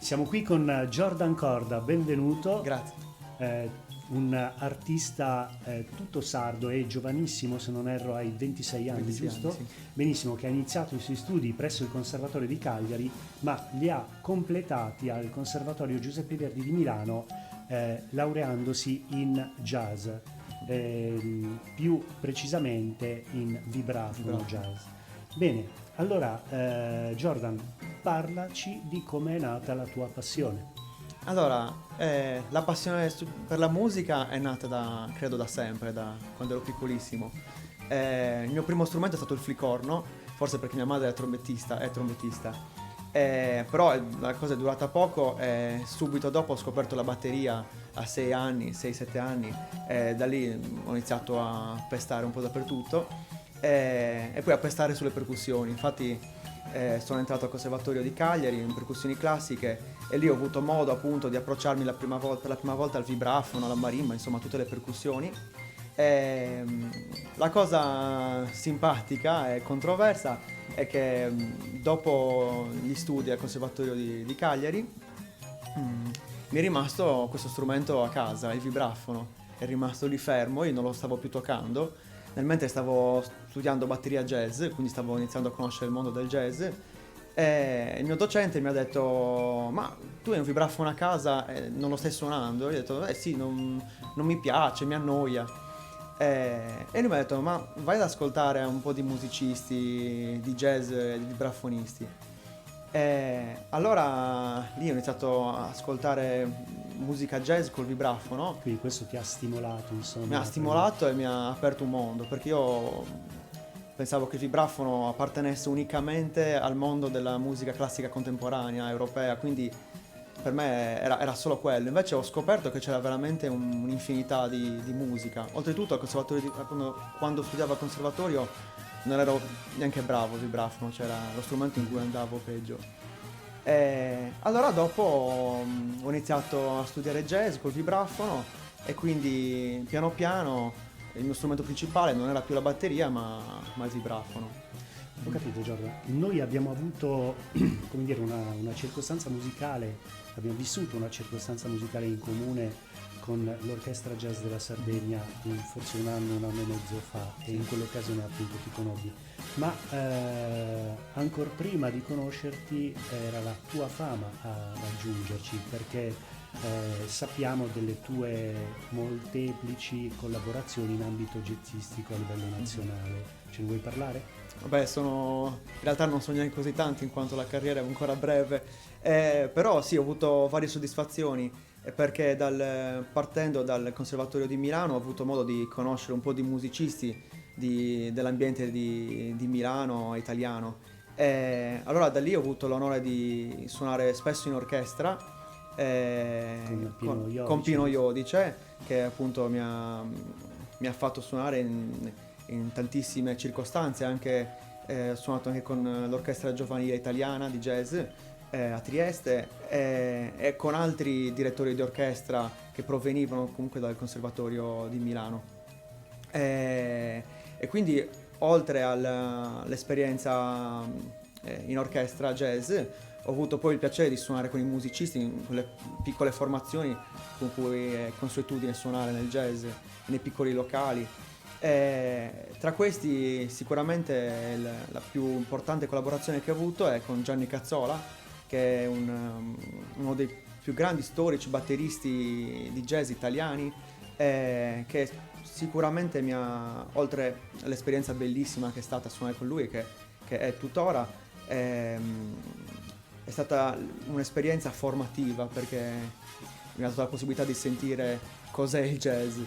Siamo qui con Jordan Corda, benvenuto. Grazie. Un artista tutto sardo e giovanissimo, se non erro hai 26 anni, 26 giusto? anni, sì. Benissimo, che ha iniziato i suoi studi presso il Conservatorio di Cagliari, ma li ha completati al Conservatorio Giuseppe Verdi di Milano, laureandosi in jazz, più precisamente in vibrafono jazz. Bene, allora Jordan, parlaci di come è nata la tua passione. Allora, la passione per la musica è nata credo da sempre, da quando ero piccolissimo. Il mio primo strumento è stato il flicorno, forse perché mia madre è trombettista. Però la cosa è durata poco e subito dopo ho scoperto la batteria a 6-7 anni, e da lì ho iniziato a pestare un po' dappertutto e poi a pestare sulle percussioni. Infatti sono entrato al Conservatorio di Cagliari in percussioni classiche e lì ho avuto modo appunto di approcciarmi per la prima volta al vibrafono, alla marimba, insomma tutte le percussioni. La cosa simpatica e controversa è che dopo gli studi al Conservatorio di Cagliari mi è rimasto questo strumento a casa, il vibrafono, è rimasto lì fermo, io non lo stavo più toccando, nel mentre stavo studiando batteria jazz, quindi stavo iniziando a conoscere il mondo del jazz. E il mio docente mi ha detto: ma tu hai un vibrafono a casa e non lo stai suonando? Io ho detto: sì, non mi piace, mi annoia. E lui mi ha detto: ma vai ad ascoltare un po' di musicisti di jazz e di vibrafonisti. E allora lì ho iniziato a ascoltare musica jazz col vibrafono. Quindi questo ti ha stimolato, insomma. Mi ha stimolato e mi ha aperto un mondo, perché io pensavo che il vibrafono appartenesse unicamente al mondo della musica classica contemporanea europea, quindi per me era solo quello. Invece ho scoperto che c'era veramente un'infinità di musica. Oltretutto quando studiavo al conservatorio non ero neanche bravo al vibrafono, c'era lo strumento in cui andavo peggio. E allora dopo ho iniziato a studiare jazz col vibrafono e quindi piano piano il mio strumento principale non era più la batteria ma il vibrafono. Ho capito, Giorgio. Noi abbiamo avuto, come dire, una circostanza musicale, abbiamo vissuto una circostanza musicale in comune con l'Orchestra Jazz della Sardegna forse un anno e mezzo fa, e in quell'occasione appunto ti conobbi. Ma ancora prima di conoscerti era la tua fama a raggiungerci, perché sappiamo delle tue molteplici collaborazioni in ambito jazzistico a livello nazionale. Ce ne vuoi parlare? Vabbè, in realtà non sono neanche così tanti in quanto la carriera è ancora breve, però sì, ho avuto varie soddisfazioni perché partendo dal Conservatorio di Milano ho avuto modo di conoscere un po' di musicisti dell'ambiente di Milano italiano. Allora da lì ho avuto l'onore di suonare spesso in orchestra con Pino Iodice, che appunto mi ha fatto suonare in tantissime circostanze, ho suonato anche con l'Orchestra Giovanile Italiana di jazz a Trieste e con altri direttori di orchestra che provenivano comunque dal Conservatorio di Milano. E quindi oltre all'esperienza in orchestra jazz ho avuto poi il piacere di suonare con i musicisti in quelle piccole formazioni con cui è consuetudine suonare nel jazz, nei piccoli locali. Tra questi sicuramente la più importante collaborazione che ho avuto è con Gianni Cazzola, che è uno dei più grandi storici batteristi di jazz italiani, che sicuramente oltre all'esperienza bellissima che è stata suonare con lui, che è tuttora, è stata un'esperienza formativa, perché mi ha dato la possibilità di sentire cos'è il jazz.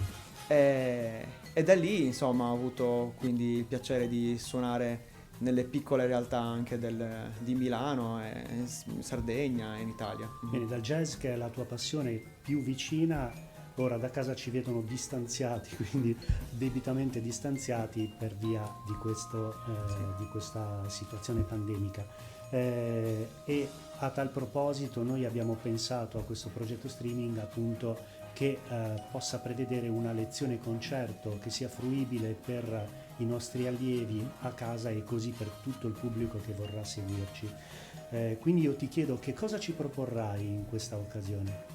E da lì insomma ho avuto quindi il piacere di suonare nelle piccole realtà anche di Milano e in Sardegna e in Italia. Bene, dal jazz, che è la tua passione più vicina, ora da casa ci vedono distanziati, quindi debitamente distanziati per via di questa situazione pandemica. E a tal proposito noi abbiamo pensato a questo progetto streaming appunto che possa prevedere una lezione concerto che sia fruibile per i nostri allievi a casa e così per tutto il pubblico che vorrà seguirci. Quindi io ti chiedo che cosa ci proporrai in questa occasione?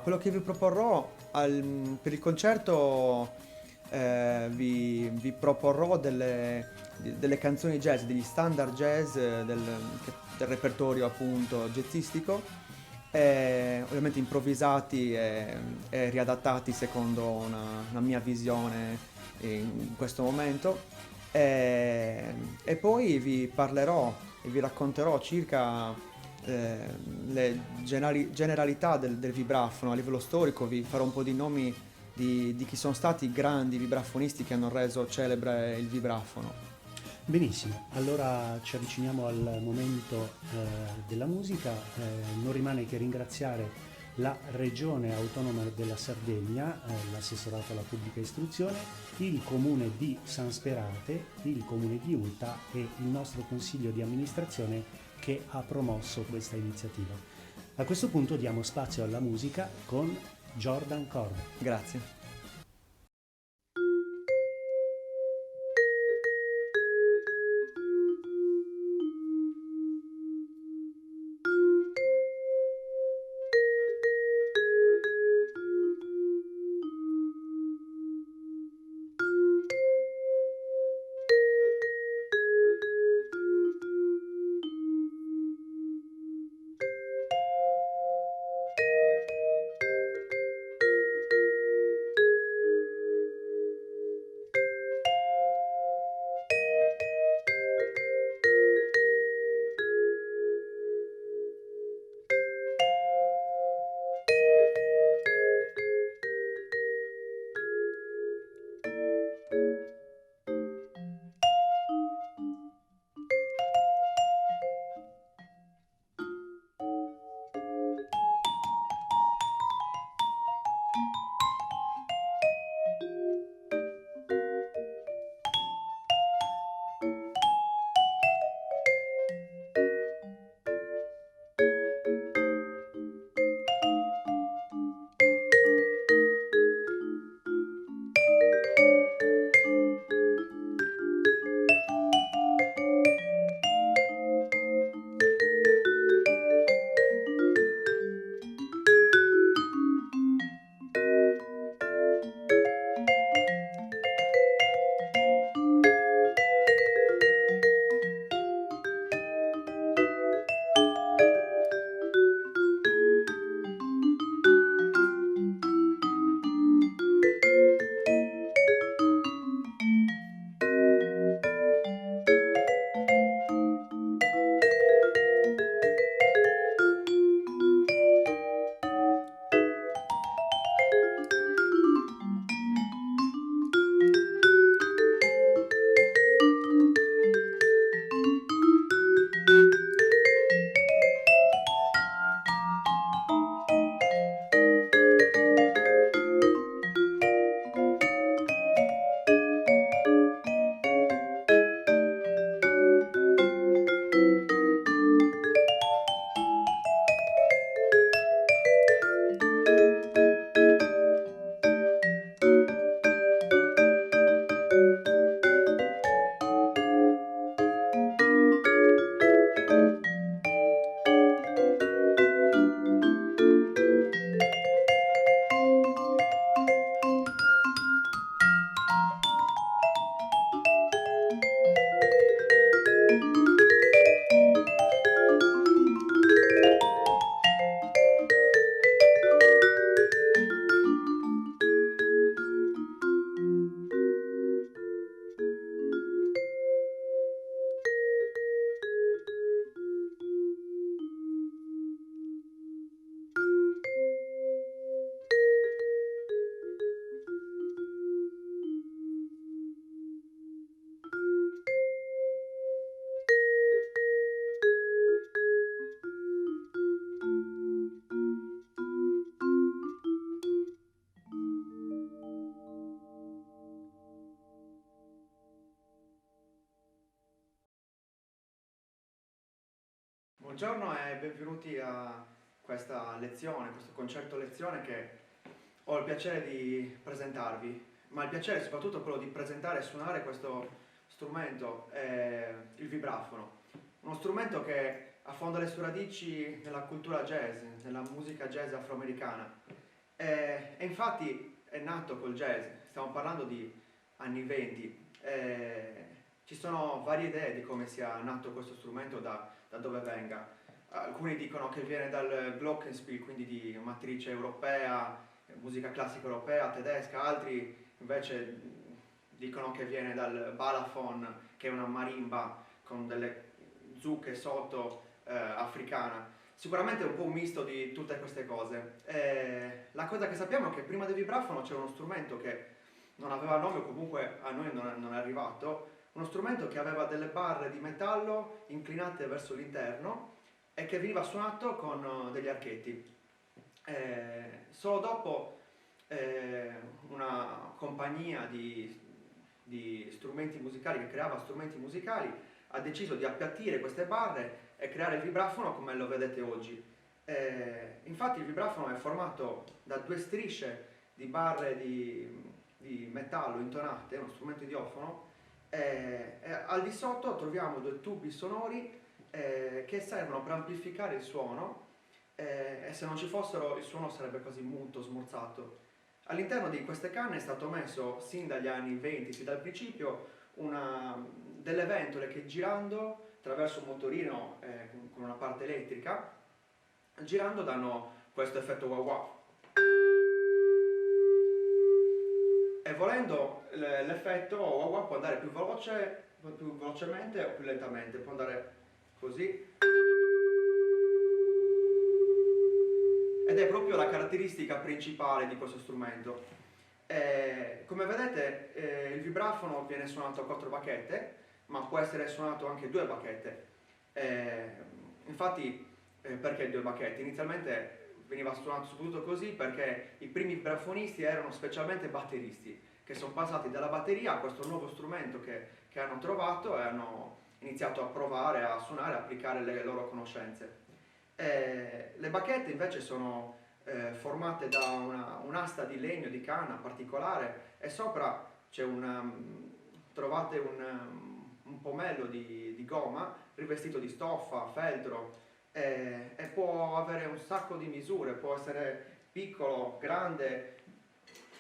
Quello che vi proporrò per il concerto, vi proporrò delle canzoni jazz, degli standard jazz del repertorio appunto jazzistico, ovviamente improvvisati e riadattati secondo una mia visione in questo momento. E poi vi parlerò e vi racconterò circa le generalità del vibrafono a livello storico. Vi farò un po' di nomi di chi sono stati i grandi vibrafonisti che hanno reso celebre il vibrafono. Benissimo, allora ci avviciniamo al momento della musica. Non rimane che ringraziare la Regione Autonoma della Sardegna, l'assessorato alla pubblica istruzione, il comune di San Sperate, il comune di Ulta e il nostro consiglio di amministrazione che ha promosso questa iniziativa. A questo punto diamo spazio alla musica con Jordan Cord. Grazie. Buongiorno e benvenuti a questa lezione, questo concerto lezione che ho il piacere di presentarvi, ma il piacere è soprattutto quello di presentare e suonare questo strumento, il vibrafono. Uno strumento che affonda le sue radici nella cultura jazz, nella musica jazz afroamericana. E infatti è nato col jazz, stiamo parlando di anni 20. Ci sono varie idee di come sia nato questo strumento, da dove venga. Alcuni dicono che viene dal glockenspiel, quindi di matrice europea, musica classica europea, tedesca, altri invece dicono che viene dal balafon, che è una marimba con delle zucche sotto, africana. Sicuramente è un po' un misto di tutte queste cose. La cosa che sappiamo è che prima del vibrafono c'era uno strumento che non aveva nome, o comunque a noi non è arrivato, uno strumento che aveva delle barre di metallo inclinate verso l'interno e che veniva suonato con degli archetti. Solo dopo una compagnia di strumenti musicali che creava strumenti musicali ha deciso di appiattire queste barre e creare il vibrafono come lo vedete oggi. Infatti il vibrafono è formato da due strisce di barre di metallo intonate, uno strumento idiofono, e al di sotto troviamo due tubi sonori che servono per amplificare il suono, e se non ci fossero il suono sarebbe quasi muto, smorzato. All'interno di queste canne è stato messo sin dagli anni 20, sin dal principio, delle ventole che girando attraverso un motorino con una parte elettrica, girando danno questo effetto wow wow. E volendo l'effetto wow wow può andare più velocemente o più lentamente, può andare così. Ed è proprio la caratteristica principale di questo strumento. Come vedete il vibrafono viene suonato a 4 bacchette, ma può essere suonato anche 2 bacchette. Infatti, perché 2 bacchette? Inizialmente veniva suonato soprattutto così perché i primi vibrafonisti erano specialmente batteristi, che sono passati dalla batteria a questo nuovo strumento che hanno trovato e hanno iniziato a provare a suonare, a applicare le loro conoscenze. Le bacchette invece sono formate da un'asta di legno, di canna particolare, e sopra c'è trovate un pomello di gomma rivestito di stoffa, feltro, e può avere un sacco di misure, può essere piccolo, grande,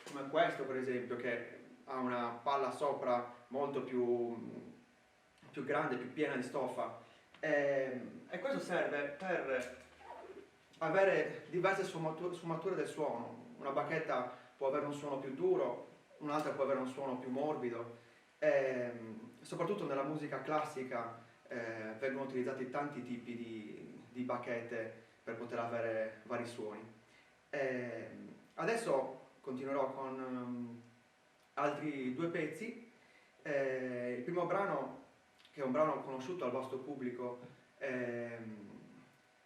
come questo per esempio, che ha una palla sopra molto più grande, più piena di stoffa. E questo serve per avere diverse sfumature del suono. Una bacchetta può avere un suono più duro, un'altra può avere un suono più morbido. Soprattutto nella musica classica vengono utilizzati tanti tipi di bacchette per poter avere vari suoni. Adesso continuerò con altri 2 pezzi. Il primo brano, che è un brano conosciuto al vasto pubblico e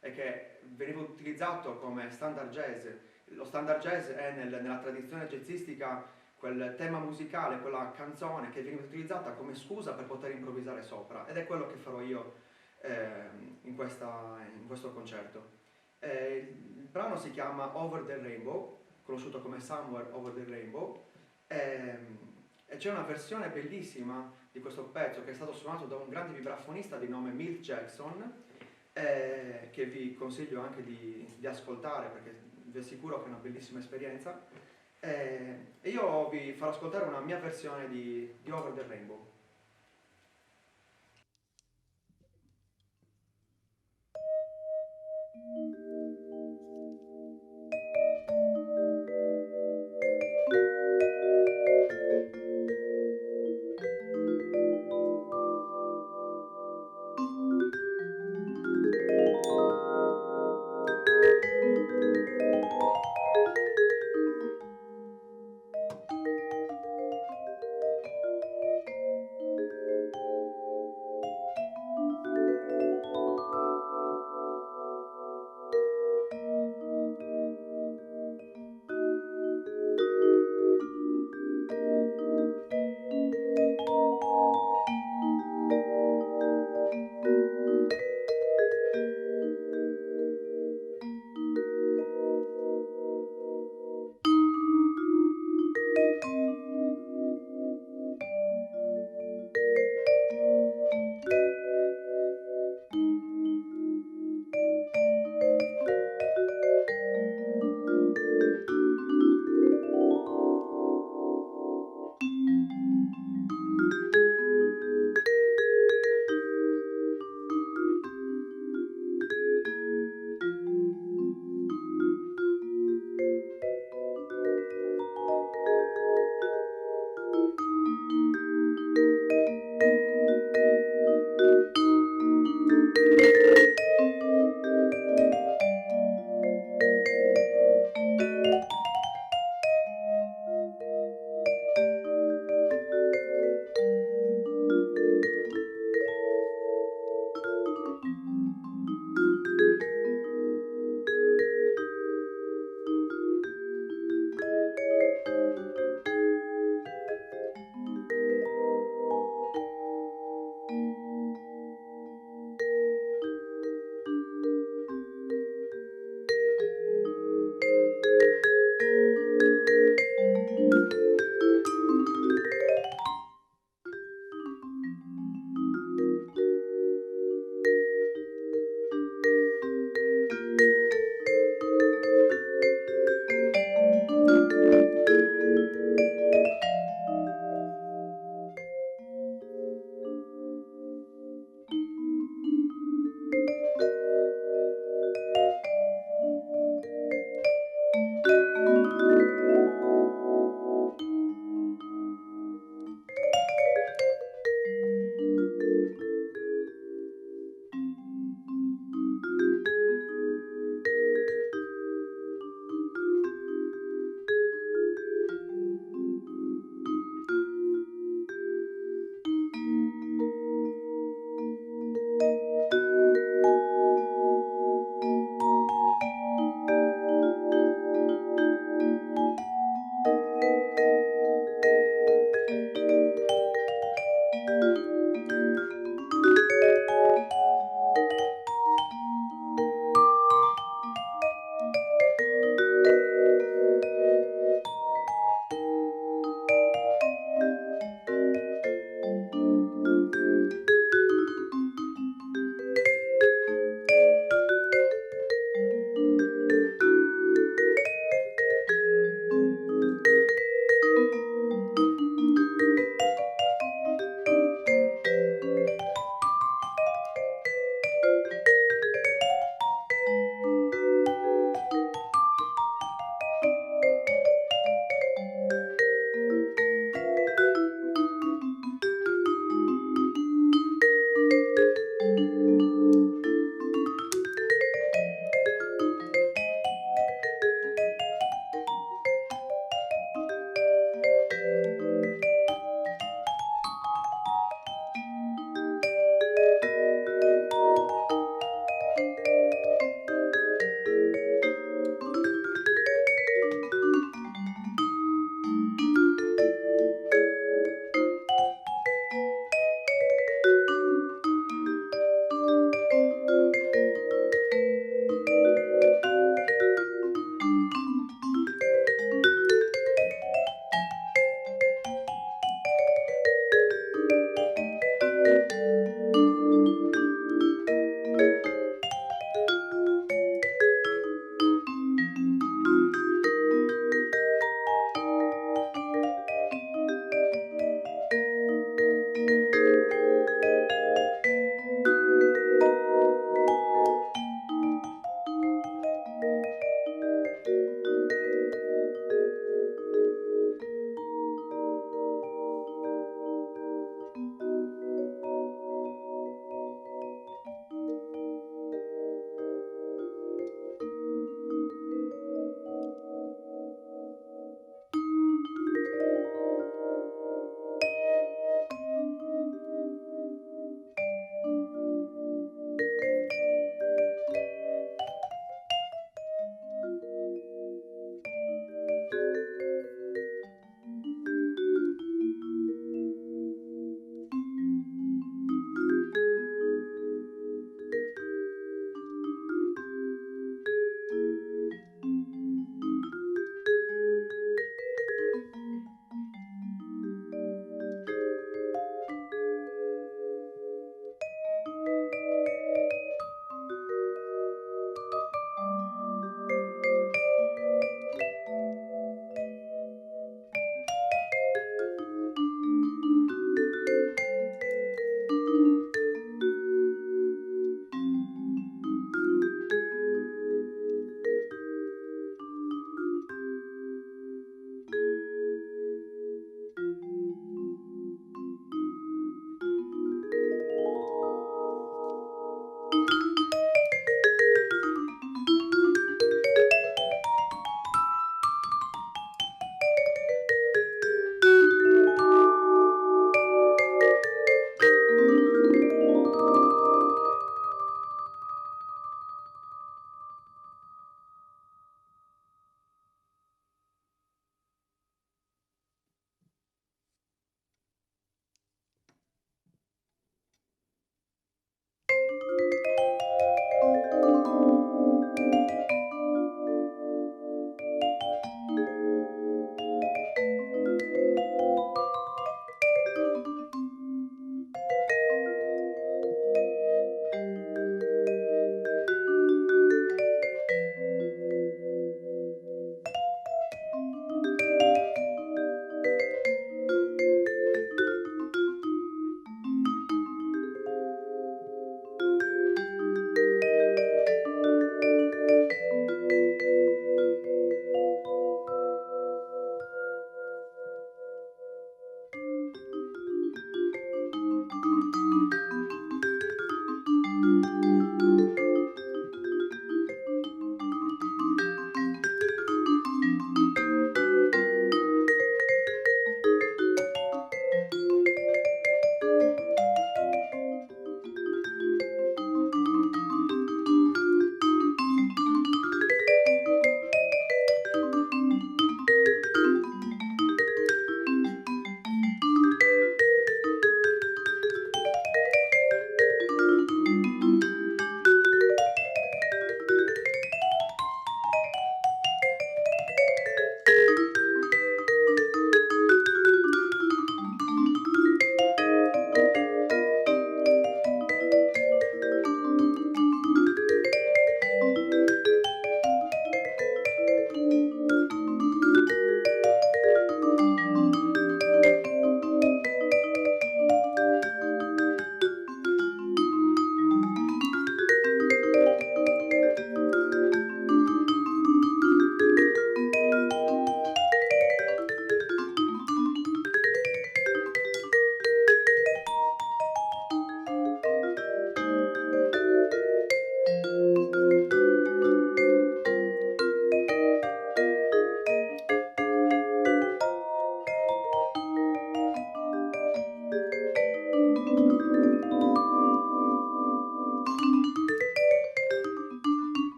che veniva utilizzato come standard jazz. Lo standard jazz è nella tradizione jazzistica quel tema musicale, quella canzone che viene utilizzata come scusa per poter improvvisare sopra, ed è quello che farò io in questo concerto. Il brano si chiama Over the Rainbow, conosciuto come Somewhere Over the Rainbow, e c'è una versione bellissima di questo pezzo che è stato suonato da un grande vibrafonista di nome Milt Jackson, che vi consiglio anche di ascoltare perché vi assicuro che è una bellissima esperienza. E io vi farò ascoltare una mia versione di Over the Rainbow.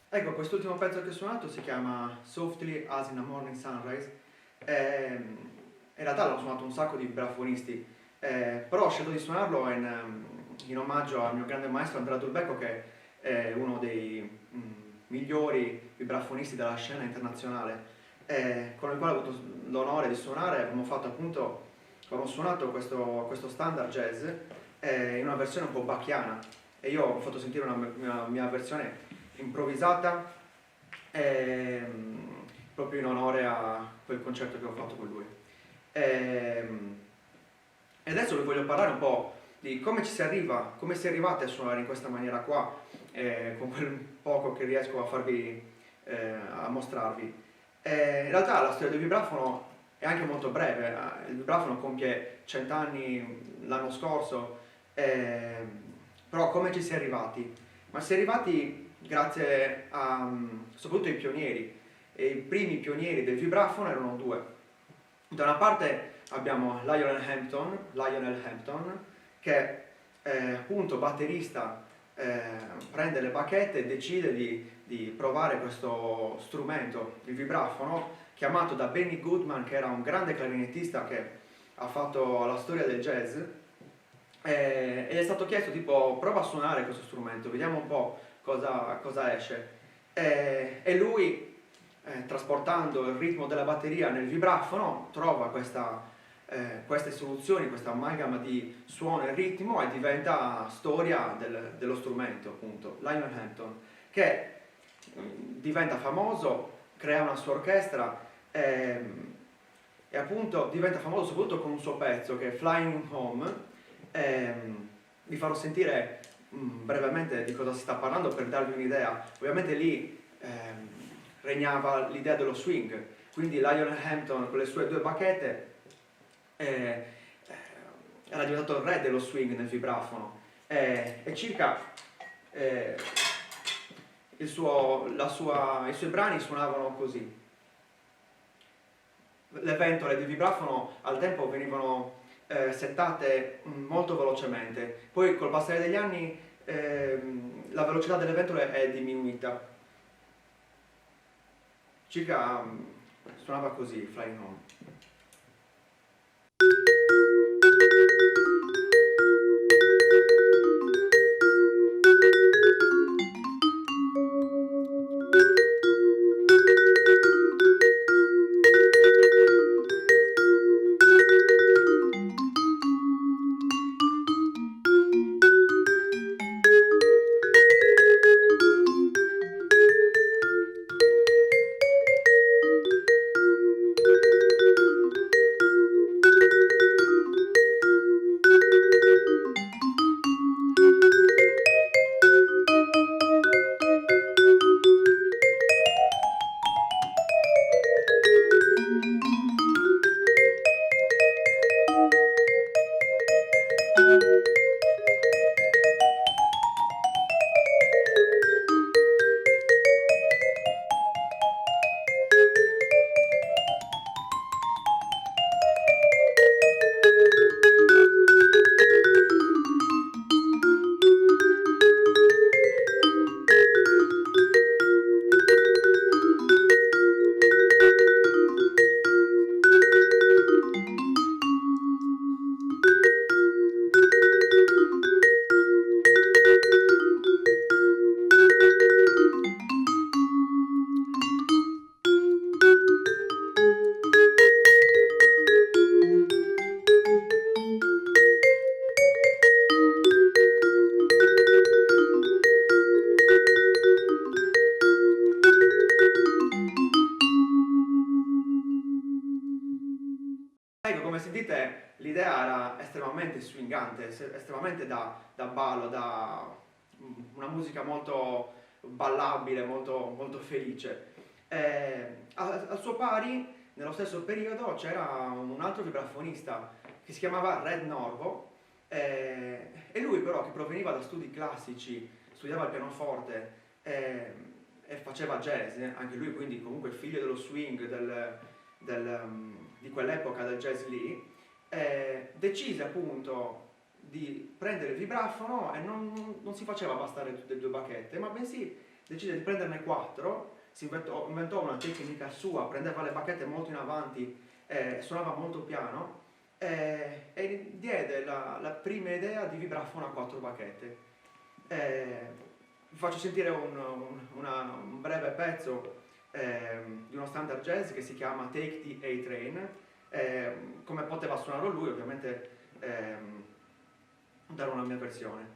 Ecco, quest'ultimo pezzo che ho suonato si chiama Softly as in a Morning Sunrise. In realtà l'ho suonato un sacco di vibrafonisti, però ho scelto di suonarlo in omaggio al mio grande maestro Andrea Dulbecco, che è uno dei migliori vibrafonisti della scena internazionale, con il quale ho avuto l'onore di suonare. Abbiamo suonato questo standard jazz in una versione un po' bacchiana, e io ho fatto sentire una mia versione improvvisata, proprio in onore a quel concerto che ho fatto con lui. E adesso vi voglio parlare un po' di come ci si arriva, come si è arrivati a suonare in questa maniera qua, con quel poco che riesco a farvi, a mostrarvi. In realtà la storia del vibrafono è anche molto breve. Il vibrafono compie 100 anni l'anno scorso, però come ci si è arrivati? Ma si è arrivati grazie a soprattutto ai pionieri, e i primi pionieri del vibrafono erano due. Da una parte abbiamo Lionel Hampton, che appunto batterista, prende le bacchette e decide di provare questo strumento, il vibrafono, chiamato da Benny Goodman, che era un grande clarinettista che ha fatto la storia del jazz, e gli è stato chiesto tipo prova a suonare questo strumento, vediamo un po' cosa esce. E lui, trasportando il ritmo della batteria nel vibrafono, trova queste soluzioni, questa amalgama di suono e ritmo, e diventa storia dello strumento, appunto, Lionel Hampton, che diventa famoso, crea una sua orchestra, e appunto diventa famoso soprattutto con un suo pezzo che è Flying Home. Vi farò sentire brevemente di cosa si sta parlando per darvi un'idea. Ovviamente lì regnava l'idea dello swing, quindi Lionel Hampton con le sue due bacchette era diventato il re dello swing nel vibrafono, e circa i suoi brani suonavano così. Le ventole del vibrafono al tempo venivano settate molto velocemente, poi col passare degli anni la velocità delle ventole è diminuita. Circa suonava così Flying Home. Ecco, come sentite l'idea era estremamente swingante, estremamente da ballo, da una musica molto ballabile, molto felice. Al suo pari, nello stesso periodo, c'era un altro vibrafonista che si chiamava Red Norvo, e lui però, che proveniva da studi classici, studiava il pianoforte e faceva jazz, anche lui quindi comunque figlio dello swing, di quell'epoca del jazz lì, decise appunto di prendere il vibrafono, e non si faceva bastare tutte e due bacchette, ma bensì decise di prenderne 4, inventò una tecnica sua, prendeva le bacchette molto in avanti, suonava molto piano e diede la prima idea di vibrafono a 4 bacchette. Vi faccio sentire un breve pezzo di uno standard jazz che si chiama Take the A-Train. Come poteva suonarlo lui, ovviamente darò una mia versione.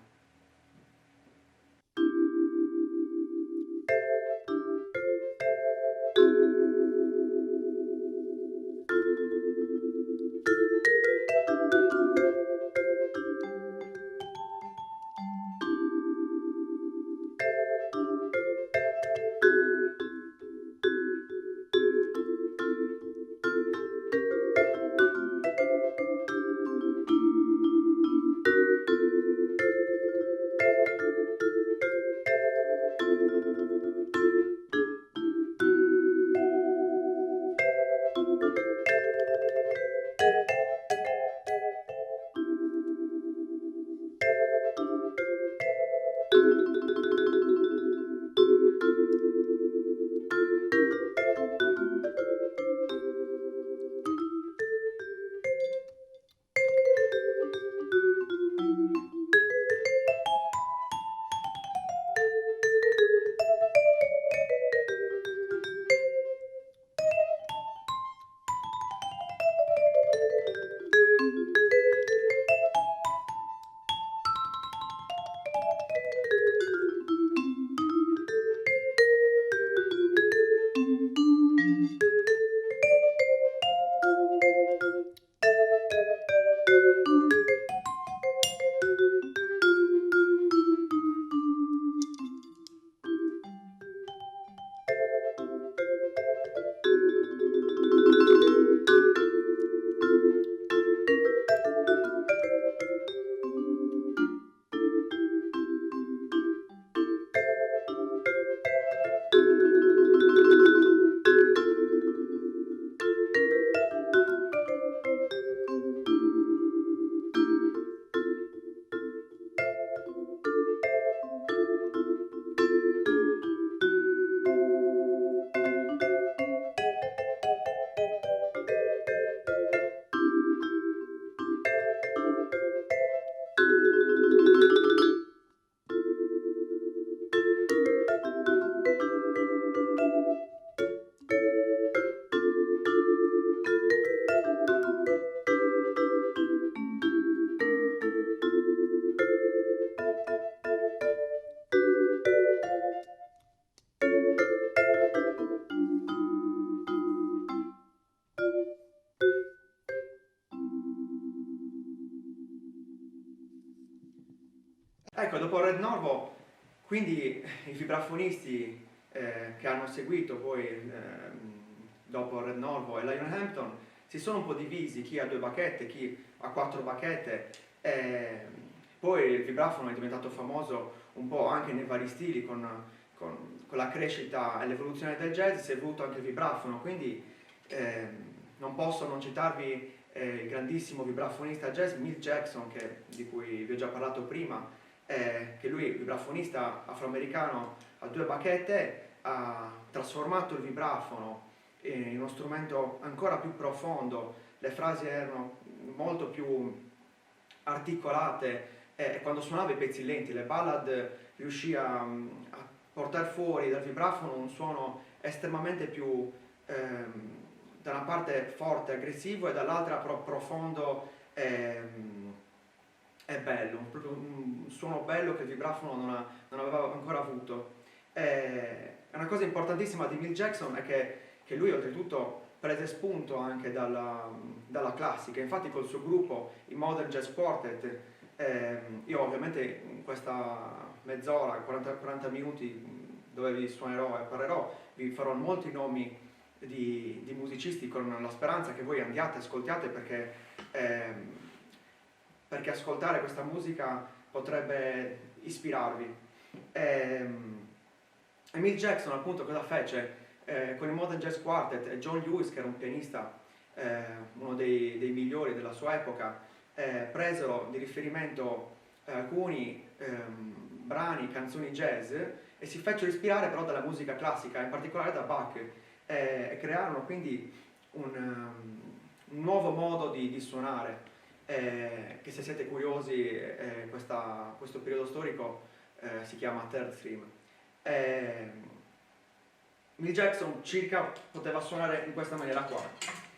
Ecco, dopo Red Norvo, quindi i vibrafonisti che hanno seguito poi dopo Red Norvo e Lionel Hampton si sono un po' divisi, chi ha 2 bacchette, chi ha 4 bacchette. Poi il vibrafono è diventato famoso un po' anche nei vari stili, con la crescita e l'evoluzione del jazz si è evoluto anche il vibrafono, quindi non posso non citarvi il grandissimo vibrafonista jazz Milt Jackson, di cui vi ho già parlato prima, che lui, vibrafonista afroamericano, ha 2 bacchette, ha trasformato il vibrafono in uno strumento ancora più profondo, le frasi erano molto più articolate e quando suonava i pezzi lenti, le ballad, riuscì a portare fuori dal vibrafono un suono estremamente più da una parte forte, aggressivo e dall'altra profondo è bello, proprio un suono bello che il vibrafono non aveva ancora avuto. Una cosa importantissima di Milt Jackson è che lui oltretutto prese spunto anche dalla classica, infatti col suo gruppo, i Modern Jazz Quartet, io ovviamente in questa mezz'ora, 40 minuti dove vi suonerò e parlerò, vi farò molti nomi di musicisti con la speranza che voi andiate, ascoltiate perché ascoltare questa musica potrebbe ispirarvi. Milt Jackson appunto cosa fece? Con il Modern Jazz Quartet e John Lewis, che era un pianista, uno dei migliori della sua epoca, presero di riferimento alcuni brani, canzoni jazz e si fecero ispirare però dalla musica classica, in particolare da Bach, e crearono quindi un nuovo modo di suonare, che se siete curiosi, questo periodo storico si chiama Third Stream. Mick Jackson circa poteva suonare in questa maniera qua.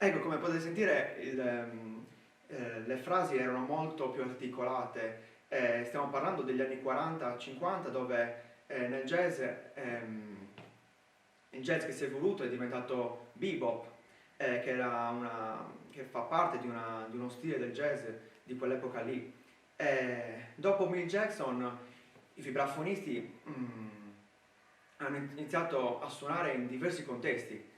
Ecco, come potete sentire, le frasi erano molto più articolate. Stiamo parlando degli anni 40-50, dove nel jazz, il jazz che si è evoluto è diventato bebop, che fa parte di uno stile del jazz di quell'epoca lì. Dopo Mick Jackson, i vibrafonisti hanno iniziato a suonare in diversi contesti.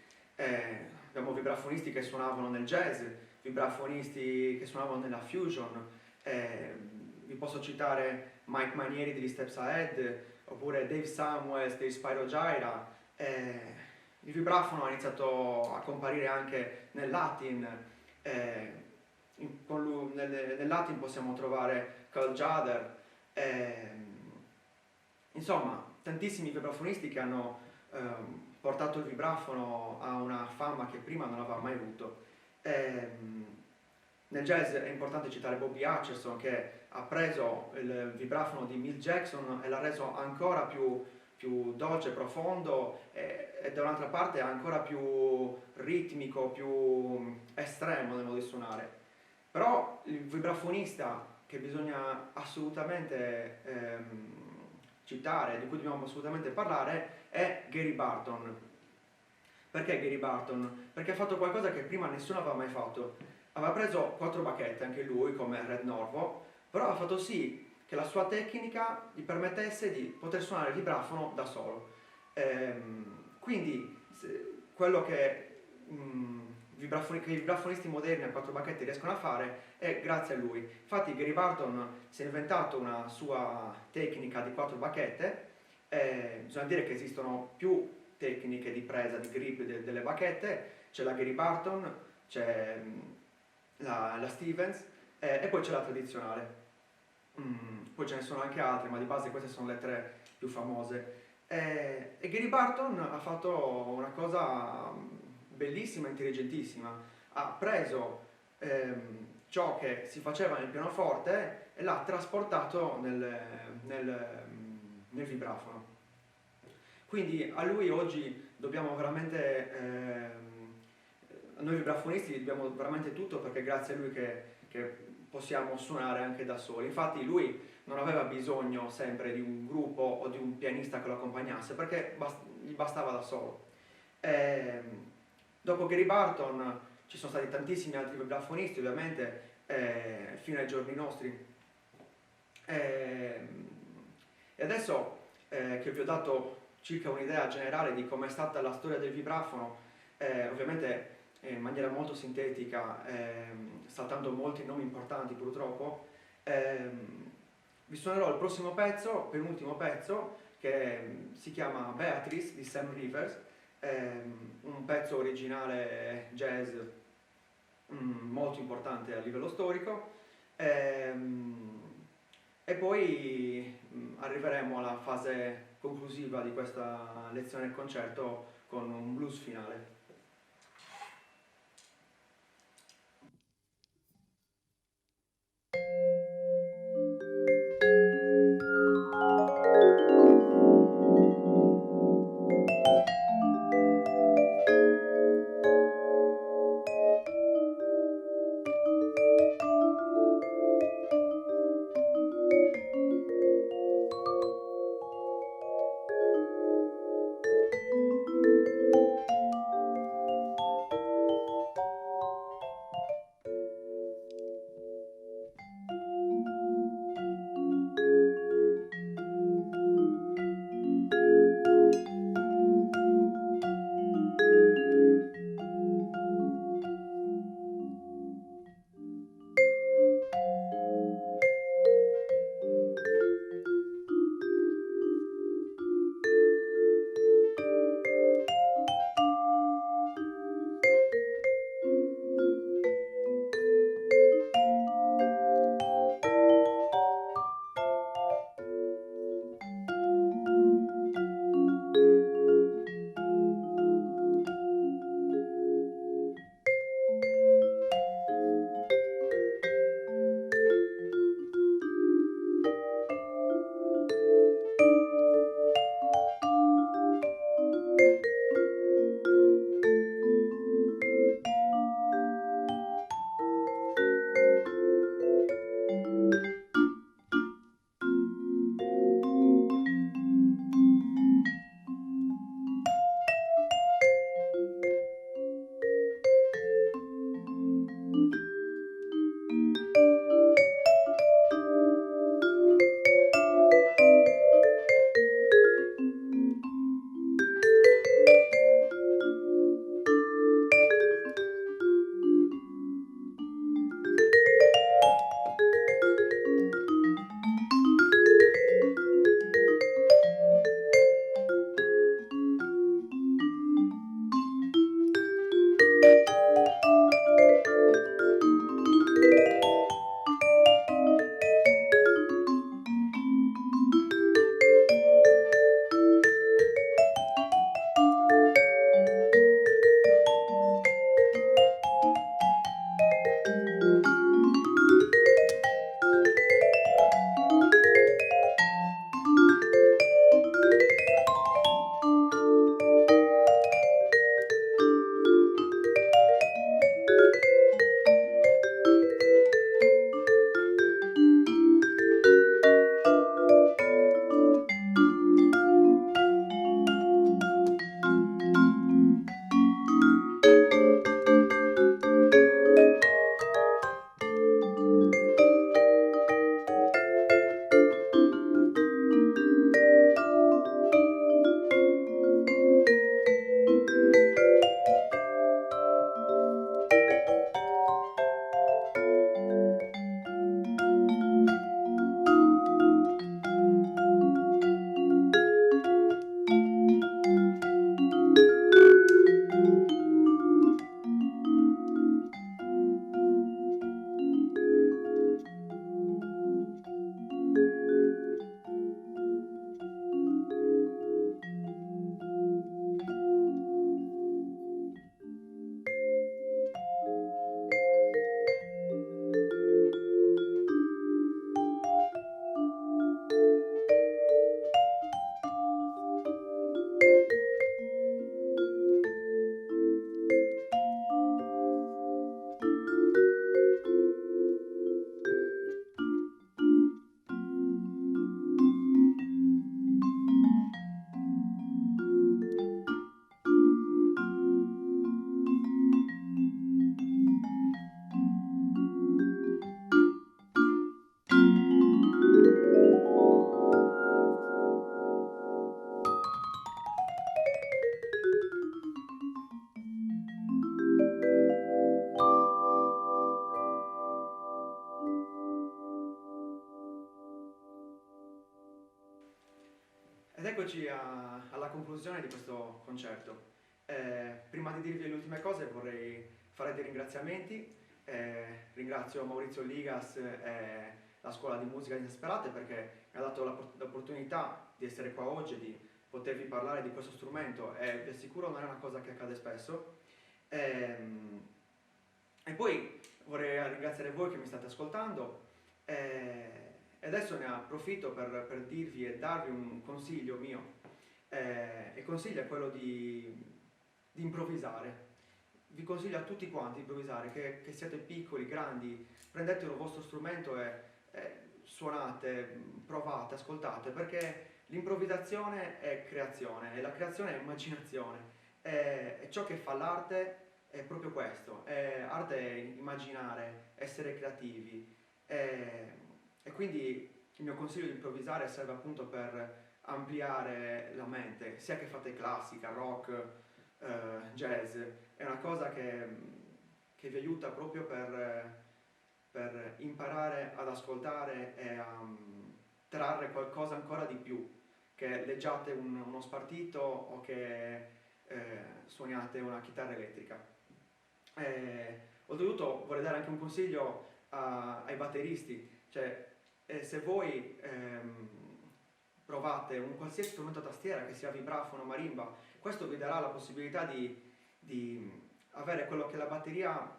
Abbiamo vibrafonisti che suonavano nel jazz, vibrafonisti che suonavano nella fusion, vi posso citare Mike Manieri degli Steps Ahead, oppure Dave Samuels degli Spyro Gyra. Il vibrafono ha iniziato a comparire anche nel Latin, nel Latin possiamo trovare Carl Juder, insomma tantissimi vibrafonisti che hanno portato il vibrafono a una fama che prima non aveva mai avuto. Nel jazz è importante citare Bobby Hutcherson, che ha preso il vibrafono di Mick Jackson e l'ha reso ancora più dolce, profondo e da un'altra parte ancora più ritmico, più estremo nel modo di suonare. Però il vibrafonista che bisogna assolutamente citare, di cui dobbiamo assolutamente parlare, è Gary Barton. Perché Gary Barton? Perché ha fatto qualcosa che prima nessuno aveva mai fatto. Aveva preso 4 bacchette, anche lui, come Red Norvo, però ha fatto sì che la sua tecnica gli permettesse di poter suonare il vibrafono da solo. Quindi quello che i vibrafonisti moderni a 4 bacchette riescono a fare è grazie a lui. Infatti Gary Barton si è inventato una sua tecnica di 4 bacchette. Bisogna dire che esistono più tecniche di presa, di grip delle bacchette. C'è la Gary Barton, c'è la Stevens e poi c'è la tradizionale. Poi ce ne sono anche altre, ma di base queste sono le 3 più famose. E Gary Barton ha fatto una cosa bellissima, intelligentissima. Ha preso ciò che si faceva nel pianoforte e l'ha trasportato nel vibrafono. Quindi a lui oggi dobbiamo veramente, noi vibrafonisti dobbiamo veramente tutto, perché grazie a lui che possiamo suonare anche da soli. Infatti lui non aveva bisogno sempre di un gruppo o di un pianista che lo accompagnasse, perché gli bastava da solo. Dopo Gary Barton ci sono stati tantissimi altri vibrafonisti, ovviamente, fino ai giorni nostri. E adesso che vi ho dato circa un'idea generale di com'è stata la storia del vibrafono, ovviamente in maniera molto sintetica, saltando molti nomi importanti purtroppo, vi suonerò il prossimo pezzo, penultimo pezzo, che si chiama Beatrice di Sam Rivers, un pezzo originale jazz molto importante a livello storico, e poi arriveremo alla fase conclusiva di questa lezione del concerto con un blues finale. eccoci alla conclusione di questo concerto. Prima di dirvi le ultime cose vorrei fare dei ringraziamenti. Ringrazio Maurizio Ligas e la Scuola di Musica di Sperate perché mi ha dato l'opportunità di essere qua oggi, di potervi parlare di questo strumento e vi assicuro non è una cosa che accade spesso. E poi vorrei ringraziare voi che mi state ascoltando e adesso ne approfitto per dirvi e darvi un consiglio mio. Il consiglio è quello di improvvisare. Vi consiglio a tutti quanti di improvvisare, che siate piccoli, grandi, prendete il vostro strumento e suonate, provate, ascoltate, perché l'improvvisazione è creazione e la creazione è immaginazione. E ciò che fa l'arte è proprio questo, arte è immaginare, essere creativi e quindi il mio consiglio di improvvisare serve appunto per ampliare la mente, sia che fate classica, rock, jazz, è una cosa che vi aiuta proprio per imparare ad ascoltare e a trarre qualcosa ancora di più, che leggiate uno spartito o che suoniate una chitarra elettrica. Oltretutto vorrei dare anche un consiglio ai batteristi, cioè se voi provate un qualsiasi strumento a tastiera, che sia vibrafono, marimba, questo vi darà la possibilità di avere quello che la batteria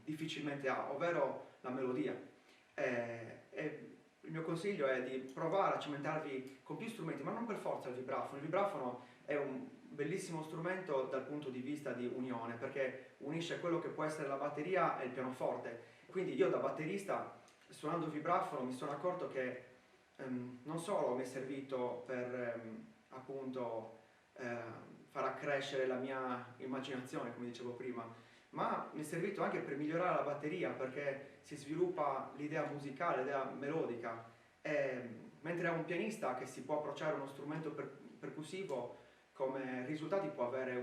difficilmente ha, ovvero la melodia. Il mio consiglio è di provare a cimentarvi con più strumenti, ma non per forza il vibrafono. Il vibrafono è un bellissimo strumento dal punto di vista di unione, perché unisce quello che può essere la batteria e il pianoforte. Quindi io da batterista, suonando il vibrafono, mi sono accorto che non solo mi è servito per appunto far accrescere la mia immaginazione, come dicevo prima, ma mi è servito anche per migliorare la batteria, perché si sviluppa l'idea musicale, l'idea melodica, mentre a un pianista che si può approcciare a uno strumento percussivo, come risultati può avere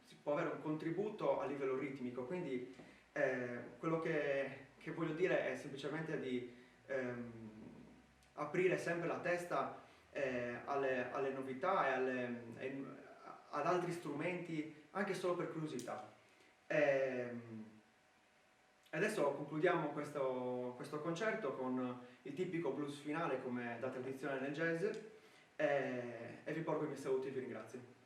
si può avere un contributo a livello ritmico. Quindi quello che voglio dire è semplicemente di aprire sempre la testa alle novità e ad altri strumenti, anche solo per curiosità. Adesso concludiamo questo concerto con il tipico blues finale come da tradizione nel jazz e vi porgo i miei saluti e vi ringrazio.